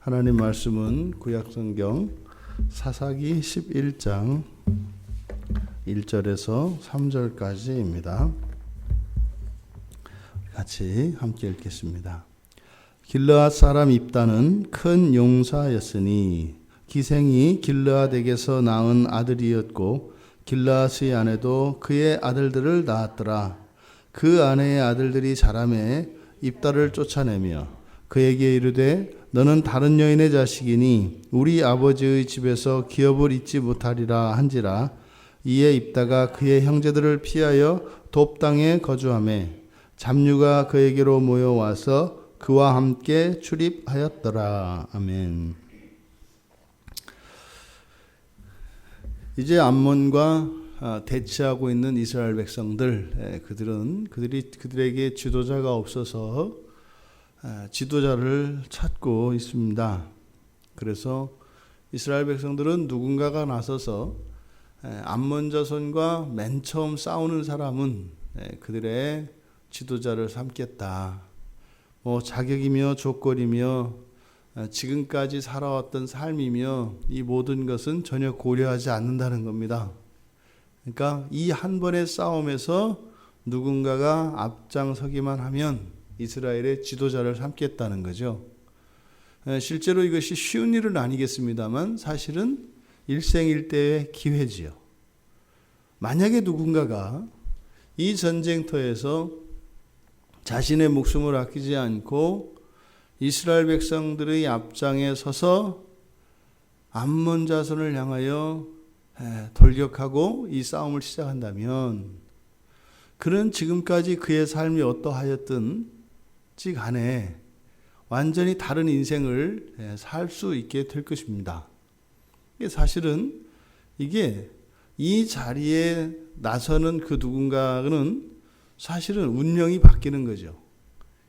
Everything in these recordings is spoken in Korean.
하나님 말씀은 구약성경 사사기 11장 1절에서 3절까지입니다. 같이 함께 읽겠습니다. 길르앗 사람 입다는 큰 용사였으니 기생이 길르앗에게서 낳은 아들이었고 길르앗의 아내도 그의 아들들을 낳았더라. 그 아내의 아들들이 자라매 입다를 쫓아내며 그에게 이르되 너는 다른 여인의 자식이니 우리 아버지의 집에서 기업을 잊지 못하리라 한지라. 이에 입다가 그의 형제들을 피하여 돕 땅에 거주하매 잡류가 그에게로 모여와서 그와 함께 출입하였더라. 아멘. 이제 암몬과 대치하고 있는 이스라엘 백성들, 그들에게 지도자가 없어서 지도자를 찾고 있습니다. 그래서 이스라엘 백성들은 누군가가 나서서 암몬 자손과 맨 처음 싸우는 사람은 그들의 지도자를 삼겠다. 자격이며 조건이며 지금까지 살아왔던 삶이며 이 모든 것은 전혀 고려하지 않는다는 겁니다. 그러니까 이 한 번의 싸움에서 누군가가 앞장서기만 하면 이스라엘의 지도자를 삼겠다는 거죠. 실제로 이것이 쉬운 일은 아니겠습니다만 사실은 일생일대의 기회지요. 만약에 누군가가 이 전쟁터에서 자신의 목숨을 아끼지 않고 이스라엘 백성들의 앞장에 서서 암몬 자손을 향하여 돌격하고 이 싸움을 시작한다면 그는 지금까지 그의 삶이 어떠하였든 간에 완전히 다른 인생을 살 수 있게 될 것입니다. 사실은 이게 이 자리에 나서는 그 누군가는 사실은 운명이 바뀌는 거죠.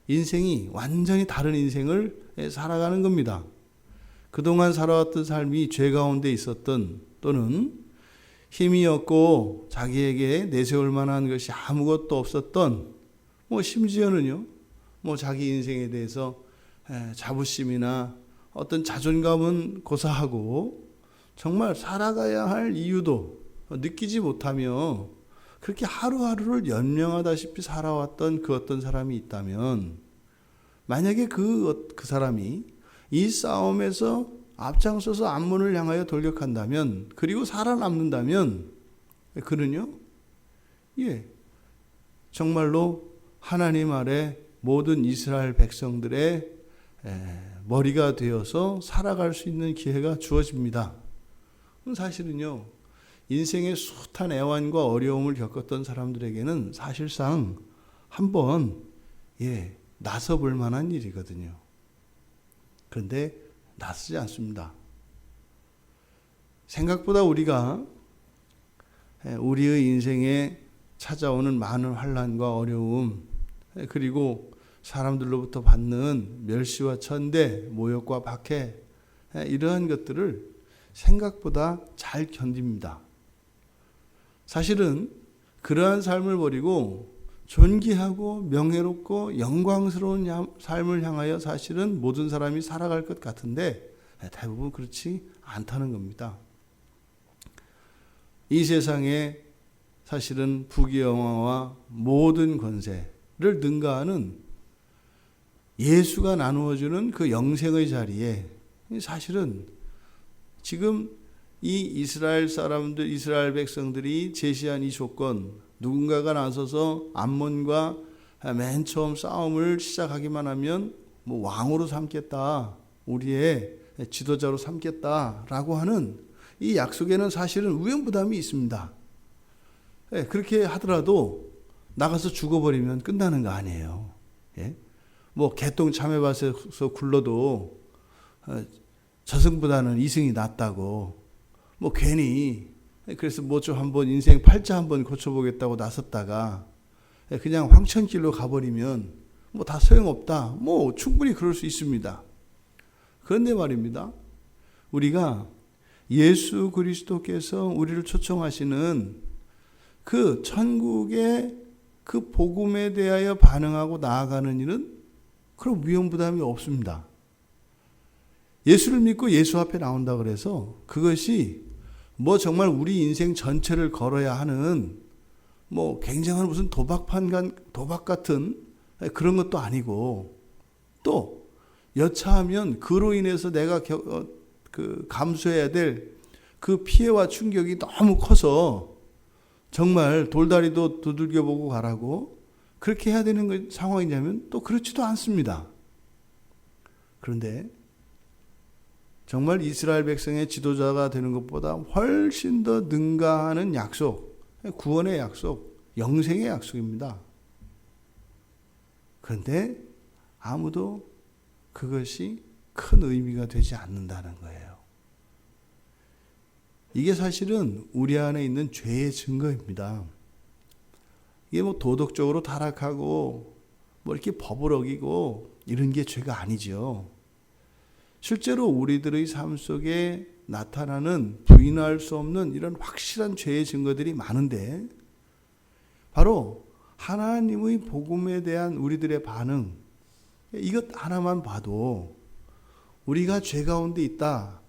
인생이 완전히 다른 인생을 살아가는 겁니다. 그동안 살아왔던 삶이 죄 가운데 있었던 또는 힘이 없고 자기에게 내세울 만한 것이 아무것도 없었던 심지어는요 자기 인생에 대해서 자부심이나 어떤 자존감은 고사하고 정말 살아가야 할 이유도 느끼지 못하며 그렇게 하루하루를 연명하다시피 살아왔던 그 어떤 사람이 있다면 만약에 그 사람이 이 싸움에서 앞장서서 암몬을 향하여 돌격한다면 그리고 살아남는다면 그는요 정말로 하나님 아래 모든 이스라엘 백성들의 머리가 되어서 살아갈 수 있는 기회가 주어집니다. 사실은요 인생의 숱한 애환과 어려움을 겪었던 사람들에게는 사실상 한번 나서볼 만한 일이거든요. 그런데 나서지 않습니다. 생각보다 우리가 우리의 인생에 찾아오는 많은 환난과 어려움 그리고 사람들로부터 받는 멸시와 천대, 모욕과 박해 이러한 것들을 생각보다 잘 견딥니다. 사실은 그러한 삶을 버리고 존귀하고 명예롭고 영광스러운 삶을 향하여 사실은 모든 사람이 살아갈 것 같은데 대부분 그렇지 않다는 겁니다. 이 세상에 사실은 부귀영화와 모든 권세를 능가하는 예수가 나누어주는 그 영생의 자리에 사실은 지금 이 이스라엘 사람들, 이스라엘 백성들이 제시한 이 조건, 누군가가 나서서 암몬과 맨 처음 싸움을 시작하기만 하면 왕으로 삼겠다, 우리의 지도자로 삼겠다라고 하는 이 약속에는 사실은 우연부담이 있습니다. 그렇게 하더라도 나가서 죽어버리면 끝나는 거 아니에요. 개똥 참외밭에서 굴러도 저승보다는 이승이 낫다고 괜히 그래서 좀 한번 인생 팔자 한번 고쳐보겠다고 나섰다가 그냥 황천길로 가버리면 다 소용없다. 충분히 그럴 수 있습니다. 그런데 말입니다. 우리가 예수 그리스도께서 우리를 초청하시는 그 천국의 그 복음에 대하여 반응하고 나아가는 일은 그런 위험 부담이 없습니다. 예수를 믿고 예수 앞에 나온다 그래서 그것이 뭐 정말 우리 인생 전체를 걸어야 하는 뭐 굉장한 무슨 도박 같은 그런 것도 아니고, 또 여차하면 그로 인해서 내가 감수해야 될 그 피해와 충격이 너무 커서 정말 돌다리도 두들겨보고 가라고 그렇게 해야 되는 상황이냐면 또 그렇지도 않습니다. 그런데 정말 이스라엘 백성의 지도자가 되는 것보다 훨씬 더 능가하는 약속, 구원의 약속, 영생의 약속입니다. 그런데 아무도 그것이 큰 의미가 되지 않는다는 거예요. 이게 사실은 우리 안에 있는 죄의 증거입니다. 이게 뭐 도덕적으로 타락하고 뭐 이렇게 법을 어기고 이런 게 죄가 아니죠. 실제로 우리들의 삶 속에 나타나는 부인할 수 없는 이런 확실한 죄의 증거들이 많은데, 바로 하나님의 복음에 대한 우리들의 반응, 이것 하나만 봐도 우리가 죄 가운데 있다,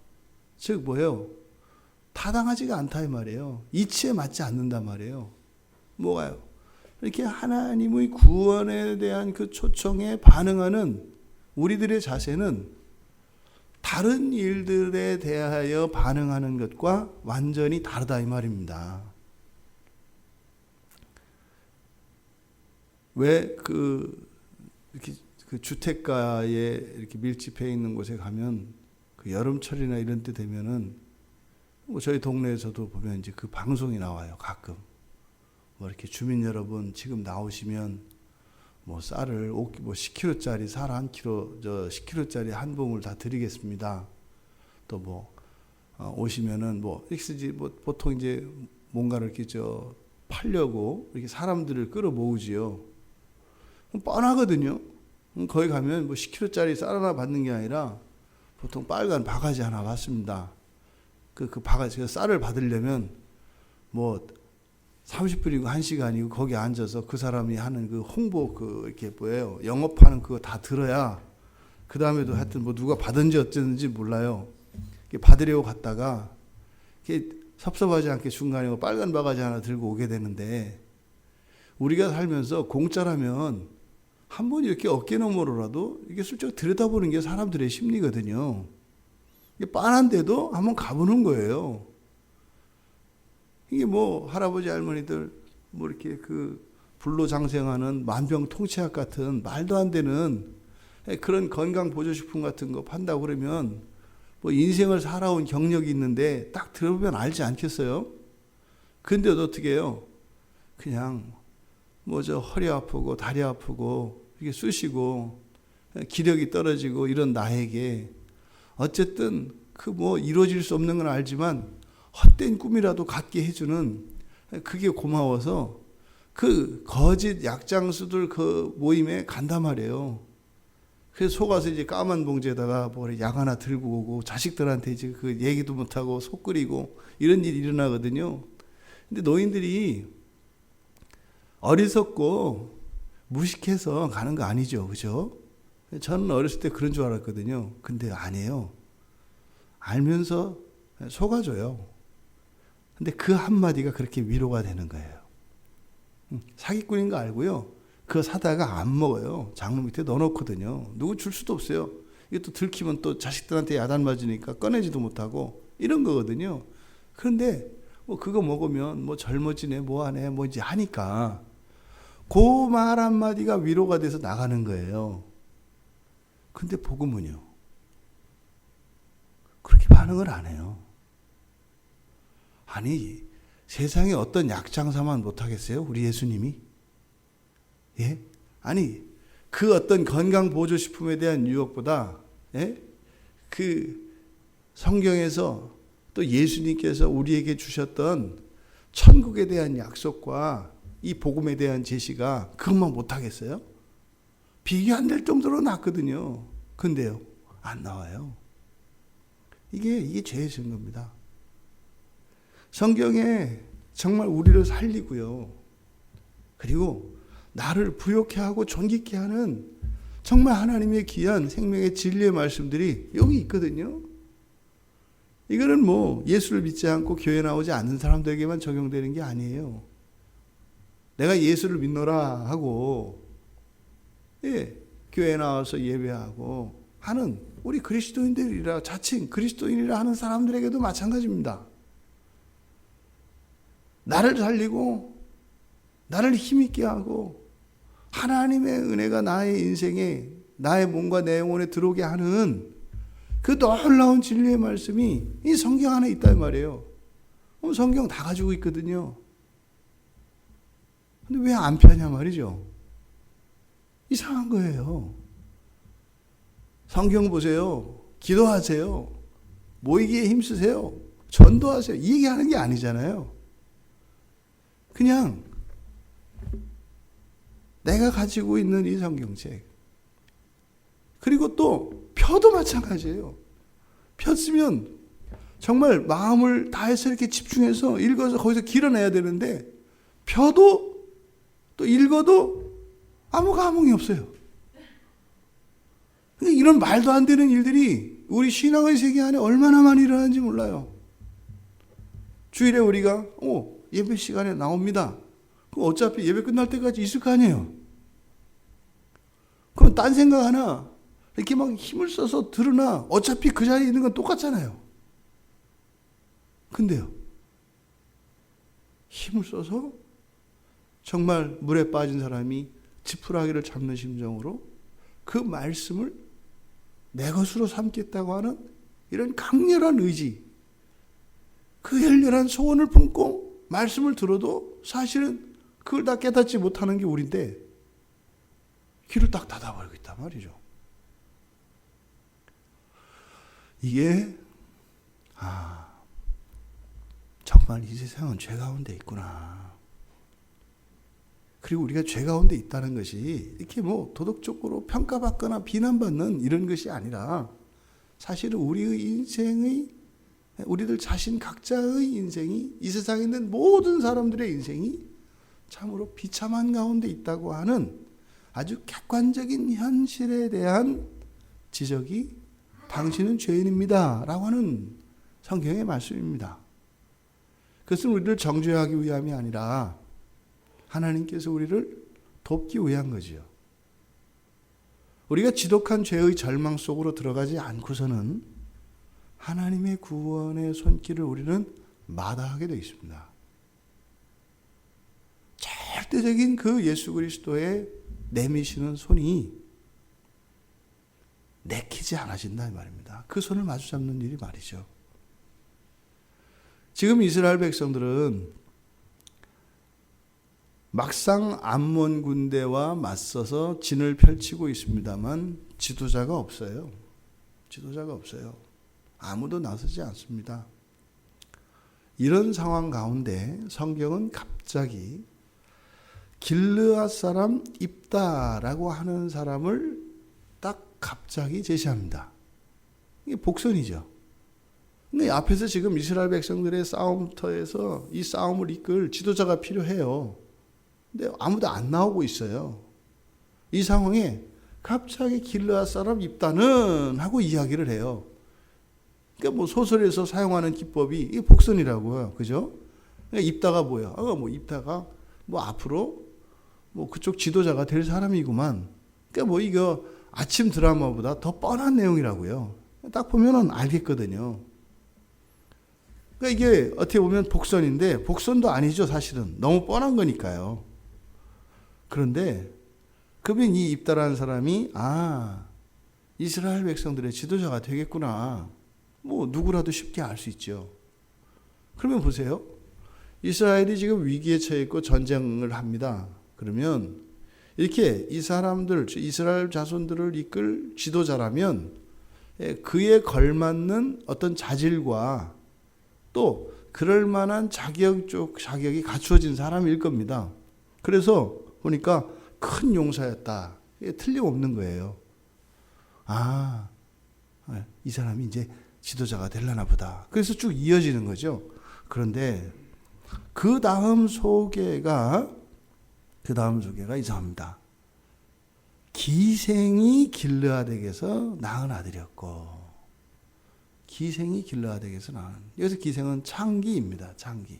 즉 뭐예요? 타당하지가 않다 이 말이에요. 이치에 맞지 않는다 말이에요. 뭐가요? 이렇게 하나님의 구원에 대한 그 초청에 반응하는 우리들의 자세는 다른 일들에 대하여 반응하는 것과 완전히 다르다 이 말입니다. 왜 이렇게 그 주택가에 이렇게 밀집해 있는 곳에 가면 그 여름철이나 이런 때 되면은 뭐 저희 동네에서도 보면 이제 그 방송이 나와요. 가끔 뭐 이렇게 주민 여러분 지금 나오시면 뭐 쌀을 뭐 10kg짜리 쌀 1kg, 10kg짜리 한 봉을 다 드리겠습니다. 또 뭐 오시면은 뭐 보통 이제 뭔가를 이렇게 팔려고 이렇게 사람들을 끌어 모으지요. 뻔하거든요. 거기 가면 뭐 10kg짜리 쌀 하나 받는 게 아니라 보통 빨간 바가지 하나 받습니다. 그 바가지, 쌀을 받으려면 뭐 30분이고 1시간이고 거기 앉아서 그 사람이 하는 그 홍보 이렇게 뭐예요? 영업하는 그거 다 들어야, 그 다음에도 하여튼 뭐 누가 받은지 어쨌는지 몰라요. 받으려고 갔다가 이렇게 섭섭하지 않게 중간에 뭐 빨간 바가지 하나 들고 오게 되는데, 우리가 살면서 공짜라면 한번 이렇게 어깨너머로라도 이게 슬쩍 들여다보는 게 사람들의 심리거든요. 빤한데도 한번 가보는 거예요. 이게 뭐 할아버지 할머니들 뭐 이렇게 불로장생하는 만병통치약 같은 말도 안 되는 그런 건강 보조식품 같은 거 판다고 그러면 뭐 인생을 살아온 경력이 있는데 딱 들어보면 알지 않겠어요? 근데도 어떻게 해요? 그냥 뭐 허리 아프고 다리 아프고 이게 쑤시고 기력이 떨어지고 이런 나에게 어쨌든 뭐 이루어질 수 없는 건 알지만 헛된 꿈이라도 갖게 해주는, 그게 고마워서 그 거짓 약장수들 그 모임에 간단 말이에요. 그래서 속아서 이제 까만 봉지에다가 뭐 약 하나 들고 오고 자식들한테 이제 그 얘기도 못하고 속 끓이고 이런 일이 일어나거든요. 근데 노인들이 어리석고 무식해서 가는 거 아니죠. 그죠? 저는 어렸을 때 그런 줄 알았거든요. 근데 아니에요. 알면서 속아줘요. 근데 그 한마디가 그렇게 위로가 되는 거예요. 사기꾼인 거 알고요. 그거 사다가 안 먹어요. 장롱 밑에 넣어놓거든요. 누구 줄 수도 없어요. 이것도 들키면 또 자식들한테 야단 맞으니까 꺼내지도 못하고 이런 거거든요. 그런데 뭐 그거 먹으면 뭐 젊어지네 뭐하네 뭐 이제 하니까 그 말 한마디가 위로가 돼서 나가는 거예요. 근데 복음은요, 그렇게 반응을 안 해요. 아니, 세상에 어떤 약장사만 못하겠어요? 우리 예수님이? 예? 아니, 그 어떤 건강보조식품에 대한 유혹보다, 예? 그 성경에서 또 예수님께서 우리에게 주셨던 천국에 대한 약속과 이 복음에 대한 제시가 그것만 못하겠어요? 비교 안 될 정도로 낫거든요. 근데요, 안 나와요. 이게 죄의 증거입니다. 성경에 정말 우리를 살리고요. 그리고 나를 부욕해 하고 존귀케 하는 정말 하나님의 귀한 생명의 진리의 말씀들이 여기 있거든요. 이거는 뭐 예수를 믿지 않고 교회 나오지 않는 사람들에게만 적용되는 게 아니에요. 내가 예수를 믿노라 하고 교회 나와서 예배하고 하는 우리 그리스도인들이라 자칭 그리스도인이라 하는 사람들에게도 마찬가지입니다. 나를 살리고 나를 힘있게 하고 하나님의 은혜가 나의 인생에 나의 몸과 내 영혼에 들어오게 하는 그 놀라운 진리의 말씀이 이 성경 안에 있단 말이에요. 성경 다 가지고 있거든요. 근데 왜 안 펴냐 말이죠. 이상한 거예요. 성경 보세요. 기도하세요. 모이기에 힘쓰세요. 전도하세요. 이 얘기하는 게 아니잖아요. 그냥 내가 가지고 있는 이 성경책 그리고 또 펴도 마찬가지예요. 폈으면 정말 마음을 다해서 이렇게 집중해서 읽어서 거기서 길어내야 되는데 펴도 또 읽어도 아무 감흥이 없어요. 이런 말도 안 되는 일들이 우리 신앙의 세계 안에 얼마나 많이 일어나는지 몰라요. 주일에 우리가 예배 시간에 나옵니다. 그럼 어차피 예배 끝날 때까지 있을 거 아니에요. 그럼 딴 생각 하나 이렇게 막 힘을 써서 들으나 어차피 그 자리에 있는 건 똑같잖아요. 근데요, 힘을 써서 정말 물에 빠진 사람이 지푸라기를 잡는 심정으로 그 말씀을 내 것으로 삼겠다고 하는 이런 강렬한 의지, 그 열렬한 소원을 품고 말씀을 들어도 사실은 그걸 다 깨닫지 못하는 게 우리인데 귀를 딱 닫아버리고 있단 말이죠. 이게 정말 이 세상은 죄 가운데 있구나. 그리고 우리가 죄 가운데 있다는 것이 이렇게 뭐 도덕적으로 평가받거나 비난받는 이런 것이 아니라 사실은 우리의 인생의 우리들 자신 각자의 인생이 이 세상에 있는 모든 사람들의 인생이 참으로 비참한 가운데 있다고 하는 아주 객관적인 현실에 대한 지적이 당신은 죄인입니다 라고 하는 성경의 말씀입니다. 그것은 우리를 정죄하기 위함이 아니라 하나님께서 우리를 돕기 위한 거지요. 우리가 지독한 죄의 절망 속으로 들어가지 않고서는 하나님의 구원의 손길을 우리는 마다하게 되어 있습니다. 절대적인 그 예수 그리스도의 내미시는 손이 내키지 않아진다 이 말입니다. 그 손을 마주 잡는 일이 말이죠. 지금 이스라엘 백성들은 막상 암몬 군대와 맞서서 진을 펼치고 있습니다만 지도자가 없어요. 지도자가 없어요. 아무도 나서지 않습니다. 이런 상황 가운데 성경은 갑자기 길르앗 사람 입다라고 하는 사람을 딱 갑자기 제시합니다. 이게 복선이죠. 근데 앞에서 지금 이스라엘 백성들의 싸움터에서 이 싸움을 이끌 지도자가 필요해요. 근데 아무도 안 나오고 있어요. 이 상황에 갑자기 길르앗 사람 입다는 하고 이야기를 해요. 그러니까 뭐 소설에서 사용하는 기법이 이 복선이라고요. 그죠? 그러니까 입다가 뭐야? 뭐 입다가 뭐 앞으로 뭐 그쪽 지도자가 될 사람이구만. 그러니까 뭐 이거 아침 드라마보다 더 뻔한 내용이라고요. 딱 보면은 알겠거든요. 그러니까 이게 어떻게 보면 복선인데 복선도 아니죠, 사실은. 너무 뻔한 거니까요. 그런데 그러면 이 입다라는 사람이 이스라엘 백성들의 지도자가 되겠구나. 뭐 누구라도 쉽게 알 수 있죠. 그러면 보세요. 이스라엘이 지금 위기에 처해 있고 전쟁을 합니다. 그러면 이렇게 이 사람들, 이스라엘 자손들을 이끌 지도자라면 그에 걸맞는 어떤 자질과 또 그럴 만한 자격이 갖추어진 사람일 겁니다. 그래서 보니까 큰 용사였다. 이게 틀림없는 거예요. 이 사람이 이제 지도자가 되려나 보다. 그래서 쭉 이어지는 거죠. 그런데 그 다음 소개가 이상합니다. 기생이 길르앗에게서 낳은 아들이었고, 기생이 길르앗에게서 낳은, 여기서 기생은 창기입니다. 창기.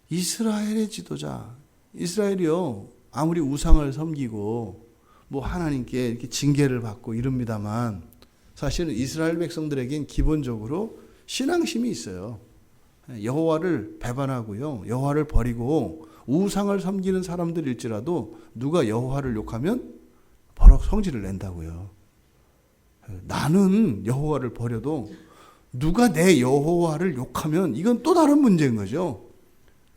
이스라엘의 지도자, 이스라엘이요, 아무리 우상을 섬기고 뭐 하나님께 이렇게 징계를 받고 이럽니다만, 사실은 이스라엘 백성들에겐 기본적으로 신앙심이 있어요. 여호와를 배반하고요, 여호와를 버리고 우상을 섬기는 사람들일지라도 누가 여호와를 욕하면 바로 성질을 낸다고요. 나는 여호와를 버려도 누가 내 여호와를 욕하면 이건 또 다른 문제인 거죠.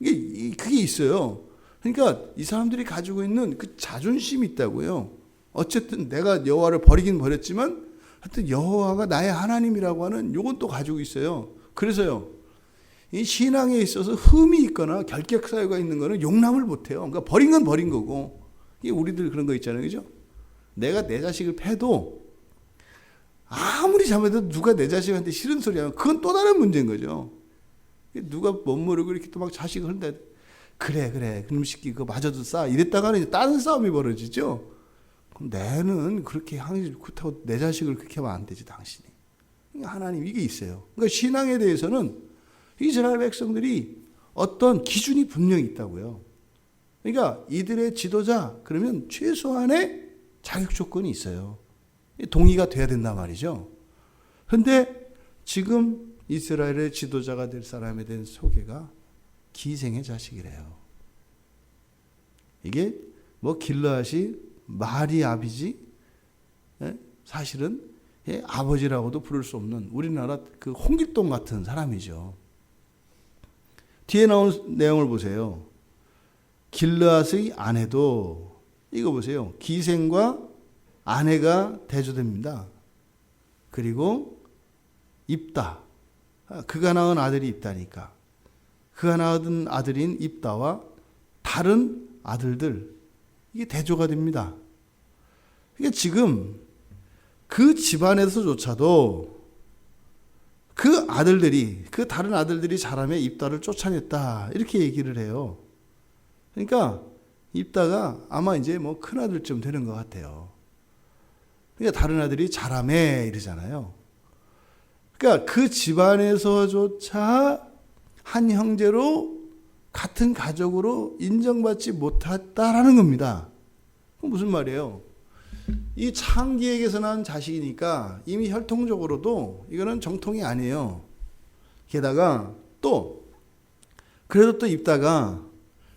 그게 있어요. 그러니까 이 사람들이 가지고 있는 그 자존심이 있다고요. 어쨌든 내가 여호와를 버리긴 버렸지만 하여튼 여호와가 나의 하나님이라고 하는 요건 또 가지고 있어요. 그래서요, 이 신앙에 있어서 흠이 있거나 결격 사유가 있는 거는 용납을 못해요. 그러니까 버린 건 버린 거고, 이게 우리들 그런 거 있잖아요, 그죠? 내가 내 자식을 패도 아무리 잘못해도 누가 내 자식한테 싫은 소리 하면 그건 또 다른 문제인 거죠. 누가 못 모르고 이렇게 또 막 자식을 한다. 그래 그놈 새끼 그거 맞아도 싸 이랬다가는 이제 다른 싸움이 벌어지죠. 그럼 내는 그렇게 그렇다고 내 자식을 그렇게 하면 안 되지, 당신이. 하나님, 이게 있어요. 그러니까 신앙에 대해서는 이스라엘 백성들이 어떤 기준이 분명히 있다고요. 그러니까 이들의 지도자, 그러면 최소한의 자격 조건이 있어요. 동의가 돼야 된단 말이죠. 그런데 지금 이스라엘의 지도자가 될 사람에 대한 소개가 기생의 자식이래요. 이게 뭐 길르앗이 말이 아비지, 사실은 아버지라고도 부를 수 없는 우리나라 그 홍길동 같은 사람이죠. 뒤에 나온 내용을 보세요. 길르앗의 아내도, 이거 보세요. 기생과 아내가 대조됩니다. 그리고 입다, 그가 낳은 아들이 입다니까, 그가 낳은 아들인 입다와 다른 아들들, 이게 대조가 됩니다. 그러니까 지금 그 집안에서조차도 그 아들들이, 그 다른 아들들이 자라며 입다를 쫓아냈다, 이렇게 얘기를 해요. 그러니까 입다가 아마 이제 뭐 큰 아들쯤 되는 것 같아요. 그러니까 다른 아들이 자라매 이러잖아요. 그러니까 그 집안에서조차 한 형제로 같은 가족으로 인정받지 못했다라는 겁니다. 그럼 무슨 말이에요? 이 창기에게서 난 자식이니까 이미 혈통적으로도 이거는 정통이 아니에요. 게다가 또 그래도 또 입다가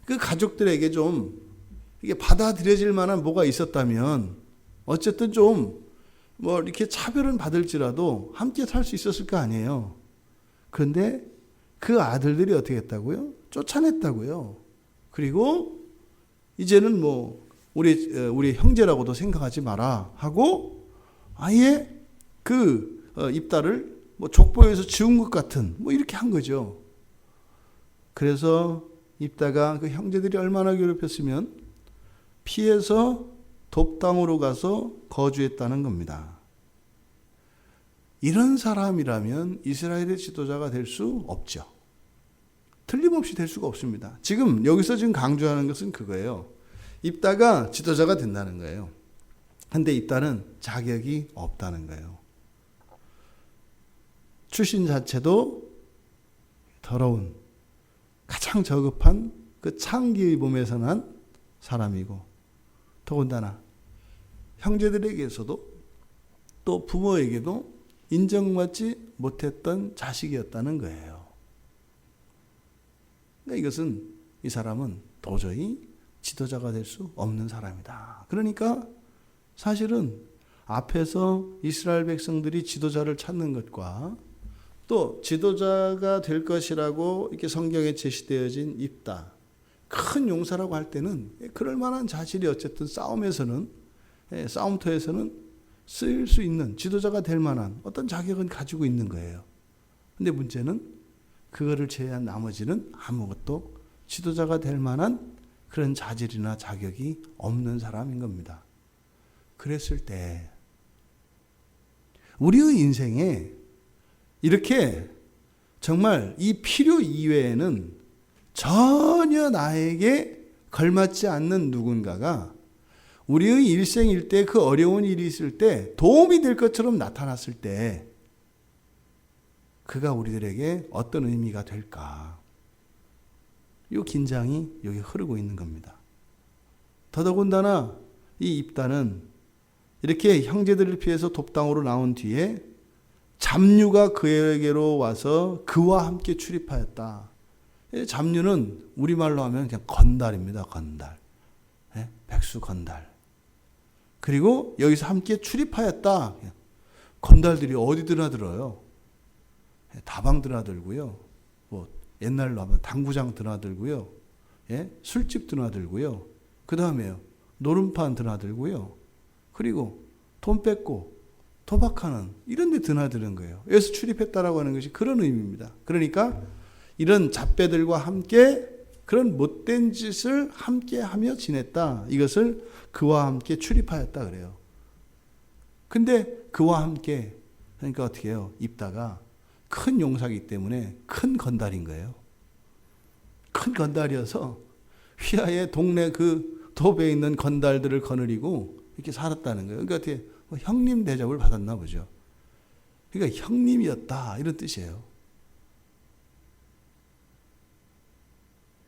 그 가족들에게 좀 이게 받아들여질 만한 뭐가 있었다면 어쨌든 좀 뭐 이렇게 차별은 받을지라도 함께 살 수 있었을 거 아니에요. 그런데 그 아들들이 어떻게 했다고요? 쫓아냈다고요. 그리고 이제는 뭐 우리 형제라고도 생각하지 마라 하고 아예 그 입다를 뭐 족보에서 지운 것 같은 뭐 이렇게 한 거죠. 그래서 입다가 그 형제들이 얼마나 괴롭혔으면 피해서 돕당으로 가서 거주했다는 겁니다. 이런 사람이라면 이스라엘의 지도자가 될 수 없죠. 틀림없이 될 수가 없습니다. 지금 여기서 지금 강조하는 것은 그거예요. 입다가 지도자가 된다는 거예요. 근데 입다는 자격이 없다는 거예요. 출신 자체도 더러운, 가장 저급한 그 창기의 몸에서 난 사람이고, 더군다나 형제들에게서도 또 부모에게도 인정받지 못했던 자식이었다는 거예요. 그러니까 이것은, 이 사람은 도저히 지도자가 될 수 없는 사람이다. 그러니까 사실은 앞에서 이스라엘 백성들이 지도자를 찾는 것과 또 지도자가 될 것이라고 이렇게 성경에 제시되어진 입다, 큰 용사라고 할 때는 그럴 만한 자질이 어쨌든 싸움터에서는 쓰일 수 있는, 지도자가 될 만한 어떤 자격은 가지고 있는 거예요. 근데 문제는 그거를 제외한 나머지는 아무것도 지도자가 될 만한 그런 자질이나 자격이 없는 사람인 겁니다. 그랬을 때 우리의 인생에 이렇게 정말 이 필요 이외에는 전혀 나에게 걸맞지 않는 누군가가 우리의 일생일 때 그 어려운 일이 있을 때 도움이 될 것처럼 나타났을 때 그가 우리들에게 어떤 의미가 될까? 이 긴장이 여기 흐르고 있는 겁니다. 더더군다나 이 입다는 이렇게 형제들을 피해서 돕당으로 나온 뒤에 잡류가 그에게로 와서 그와 함께 출입하였다. 잡류는 우리말로 하면 그냥 건달입니다. 건달. 백수 건달. 그리고 여기서 함께 출입하였다. 건달들이 어디 드나들어요? 다방 드나들고요. 뭐 옛날로 하면 당구장 드나들고요. 술집 드나들고요. 그 다음에요. 노름판 드나들고요. 그리고 돈 뺏고 도박하는 이런 데 드나드는 거예요. 여기서 출입했다라고 하는 것이 그런 의미입니다. 그러니까 이런 잡배들과 함께 그런 못된 짓을 함께 하며 지냈다. 이것을 그와 함께 출입하였다 그래요. 근데 그와 함께 그러니까 어떻게 해요? 입다가 큰 용사이기 때문에 큰 건달인 거예요. 큰 건달이어서 휘하의 동네 그 도배에 있는 건달들을 거느리고 이렇게 살았다는 거예요. 그러니까 어떻게 형님 대접을 받았나 보죠. 그러니까 형님이었다 이런 뜻이에요.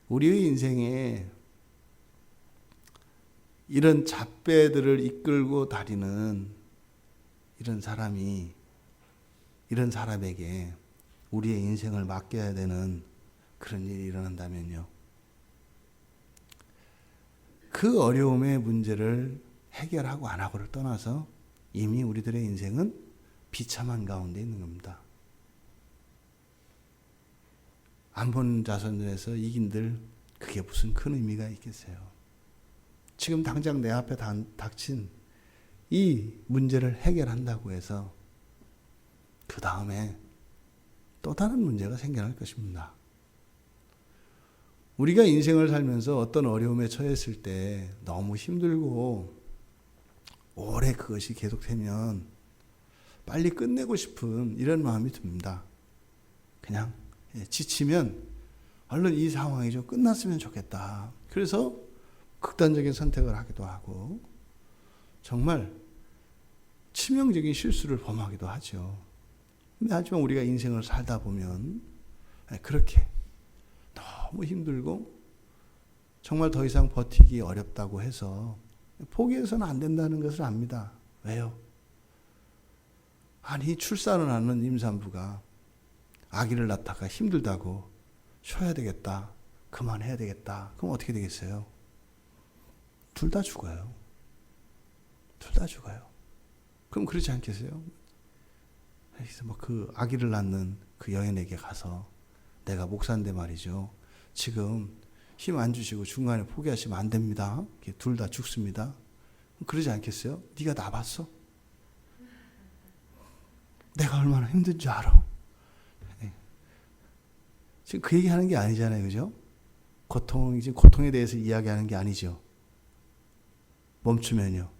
우리의 인생에 이런 잡배들을 이끌고 다니는 이런 사람에게 우리의 인생을 맡겨야 되는 그런 일이 일어난다면요. 그 어려움의 문제를 해결하고 안 하고를 떠나서 이미 우리들의 인생은 비참한 가운데 있는 겁니다. 암몬 자손에서 이긴들 그게 무슨 큰 의미가 있겠어요. 지금 당장 내 앞에 닥친 이 문제를 해결한다고 해서 그 다음에 또 다른 문제가 생겨날 것입니다. 우리가 인생을 살면서 어떤 어려움에 처했을 때 너무 힘들고 오래 그것이 계속되면 빨리 끝내고 싶은 이런 마음이 듭니다. 그냥 지치면 얼른 이 상황이 좀 끝났으면 좋겠다. 그래서 극단적인 선택을 하기도 하고 정말 치명적인 실수를 범하기도 하죠. 근데 하지만 우리가 인생을 살다 보면 그렇게 너무 힘들고 정말 더 이상 버티기 어렵다고 해서 포기해서는 안 된다는 것을 압니다. 왜요? 아니 출산을 하는 임산부가 아기를 낳다가 힘들다고 쉬어야 되겠다. 그만해야 되겠다. 그럼 어떻게 되겠어요? 둘 다 죽어요. 둘 다 죽어요. 그럼 그렇지 않겠어요? 그래서 뭐 그 아기를 낳는 그 여인에게 가서 내가 목사인데 말이죠. 지금 힘 안 주시고 중간에 포기하시면 안 됩니다. 둘 다 죽습니다. 그러지 않겠어요? 네가 나 봤어? 내가 얼마나 힘든지 알아? 지금 그 얘기하는 게 아니잖아요. 그죠? 고통에 대해서 이야기하는 게 아니죠. 멈추면요.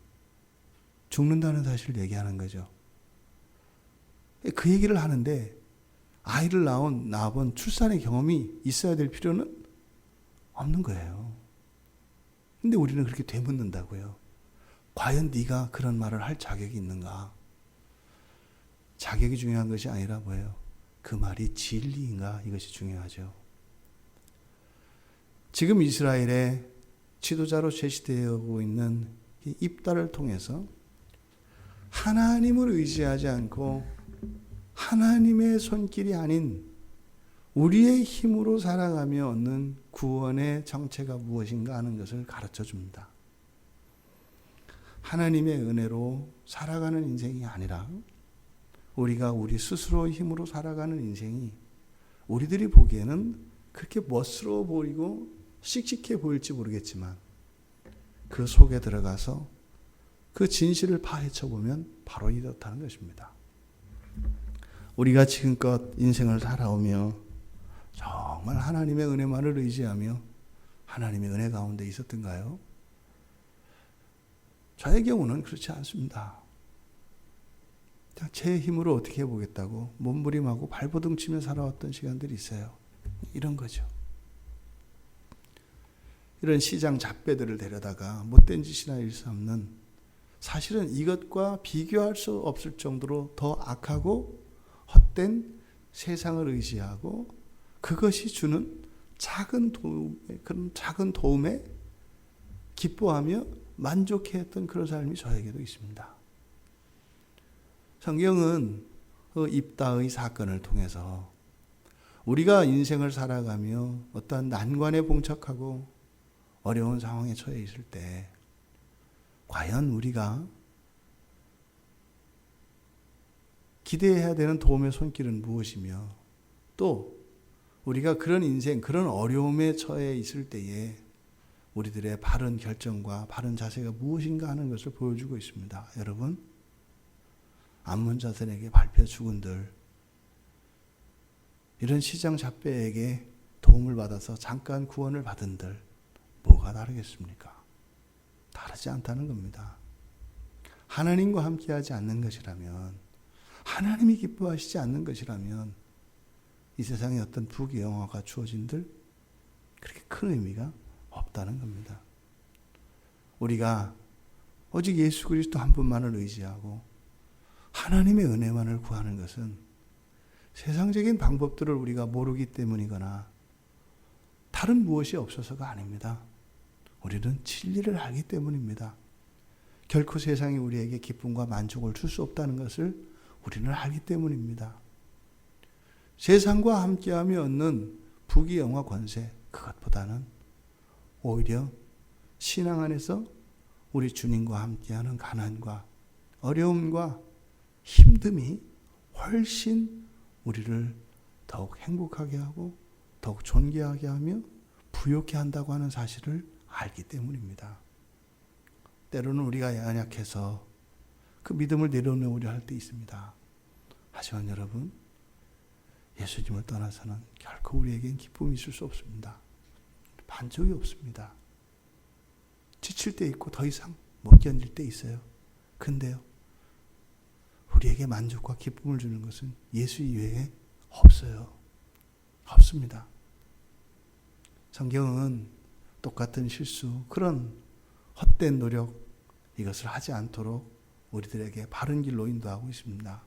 죽는다는 사실을 얘기하는 거죠. 그 얘기를 하는데 아이를 낳아본 출산의 경험이 있어야 될 필요는 없는 거예요. 근데 우리는 그렇게 되묻는다고요. 과연 네가 그런 말을 할 자격이 있는가? 자격이 중요한 것이 아니라 뭐예요? 그 말이 진리인가? 이것이 중요하죠. 지금 이스라엘의 지도자로 제시되고 있는 이 입다를 통해서 하나님을 의지하지 않고 하나님의 손길이 아닌 우리의 힘으로 살아가며 얻는 구원의 정체가 무엇인가 하는 것을 가르쳐 줍니다. 하나님의 은혜로 살아가는 인생이 아니라 우리가 우리 스스로의 힘으로 살아가는 인생이 우리들이 보기에는 그렇게 멋스러워 보이고 씩씩해 보일지 모르겠지만 그 속에 들어가서 그 진실을 파헤쳐 보면 바로 이렇다는 것입니다. 우리가 지금껏 인생을 살아오며 정말 하나님의 은혜만을 의지하며 하나님의 은혜 가운데 있었던가요? 저의 경우는 그렇지 않습니다. 제 힘으로 어떻게 해보겠다고 몸부림하고 발버둥 치며 살아왔던 시간들이 있어요. 이런 거죠. 이런 시장 잡배들을 데려다가 못된 짓이나 일삼는, 사실은 이것과 비교할 수 없을 정도로 더 악하고 헛된 세상을 의지하고 그것이 주는 그런 작은 도움에 기뻐하며 만족해했던 그런 삶이 저에게도 있습니다. 성경은 그 입다의 사건을 통해서 우리가 인생을 살아가며 어떠한 난관에 봉착하고 어려운 상황에 처해 있을 때 과연 우리가 기대해야 되는 도움의 손길은 무엇이며, 또 우리가 그런 인생, 그런 어려움에 처해 있을 때에 우리들의 바른 결정과 바른 자세가 무엇인가 하는 것을 보여주고 있습니다. 여러분, 암문 자손에게 밟혀 죽은들, 이런 시장 잡배에게 도움을 받아서 잠깐 구원을 받은들, 뭐가 다르겠습니까? 다르지 않다는 겁니다. 하나님과 함께하지 않는 것이라면, 하나님이 기뻐하시지 않는 것이라면 이 세상에 어떤 부귀영화가 주어진들 그렇게 큰 의미가 없다는 겁니다. 우리가 오직 예수 그리스도 한 분만을 의지하고 하나님의 은혜만을 구하는 것은 세상적인 방법들을 우리가 모르기 때문이거나 다른 무엇이 없어서가 아닙니다. 우리는 진리를 알기 때문입니다. 결코 세상이 우리에게 기쁨과 만족을 줄 수 없다는 것을 우리는 알기 때문입니다. 세상과 함께하며 얻는 부귀영화 권세, 그것보다는 오히려 신앙 안에서 우리 주님과 함께하는 가난과 어려움과 힘듦이 훨씬 우리를 더욱 행복하게 하고 더욱 존귀하게 하며 부욕해 한다고 하는 사실을 알기 때문입니다. 때로는 우리가 연약해서 그 믿음을 내려놓으려 할 때 있습니다. 하지만 여러분, 예수님을 떠나서는 결코 우리에겐 기쁨이 있을 수 없습니다. 반쪽이 없습니다. 지칠 때 있고 더 이상 못 견딜 때 있어요. 근데요, 우리에게 만족과 기쁨을 주는 것은 예수 이외에 없어요. 없습니다. 성경은 똑같은 실수, 그런 헛된 노력, 이것을 하지 않도록 우리들에게 바른 길로 인도하고 있습니다.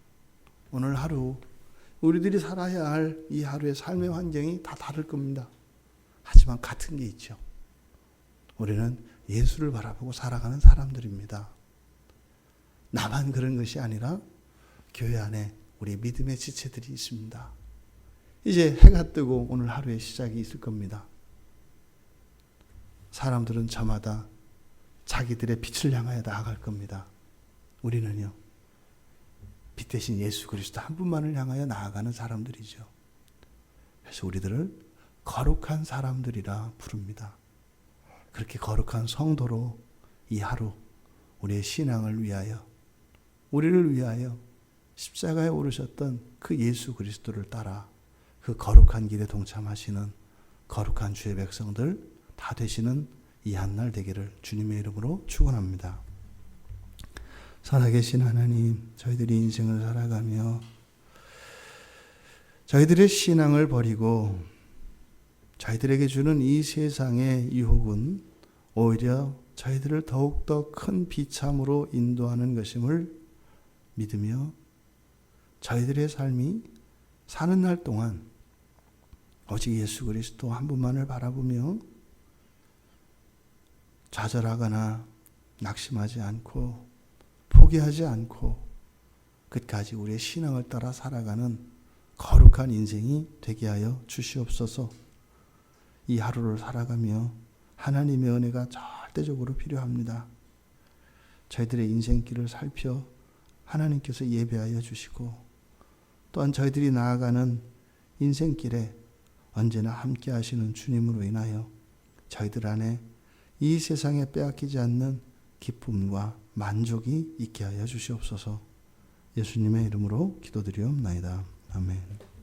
오늘 하루 우리들이 살아야 할 이 하루의 삶의 환경이 다 다를 겁니다. 하지만 같은 게 있죠. 우리는 예수를 바라보고 살아가는 사람들입니다. 나만 그런 것이 아니라 교회 안에 우리 믿음의 지체들이 있습니다. 이제 해가 뜨고 오늘 하루의 시작이 있을 겁니다. 사람들은 저마다 자기들의 빛을 향하여 나아갈 겁니다. 우리는요, 빛 대신 예수 그리스도 한 분만을 향하여 나아가는 사람들이죠. 그래서 우리들을 거룩한 사람들이라 부릅니다. 그렇게 거룩한 성도로 이 하루 우리의 신앙을 위하여, 우리를 위하여 십자가에 오르셨던 그 예수 그리스도를 따라 그 거룩한 길에 동참하시는 거룩한 주의 백성들 다 되시는 이 한날 되기를 주님의 이름으로 축원합니다. 살아계신 하나님, 저희들이 인생을 살아가며 저희들의 신앙을 버리고 저희들에게 주는 이 세상의 유혹은 오히려 저희들을 더욱더 큰 비참으로 인도하는 것임을 믿으며 저희들의 삶이 사는 날 동안 오직 예수 그리스도 한 분만을 바라보며 좌절하거나 낙심하지 않고 포기하지 않고 끝까지 우리의 신앙을 따라 살아가는 거룩한 인생이 되게 하여 주시옵소서. 이 하루를 살아가며 하나님의 은혜가 절대적으로 필요합니다. 저희들의 인생길을 살펴 하나님께서 예배하여 주시고 또한 저희들이 나아가는 인생길에 언제나 함께 하시는 주님으로 인하여 저희들 안에 이 세상에 빼앗기지 않는 기쁨과 만족이 있게 하여 주시옵소서. 예수님의 이름으로 기도드리옵나이다. 아멘.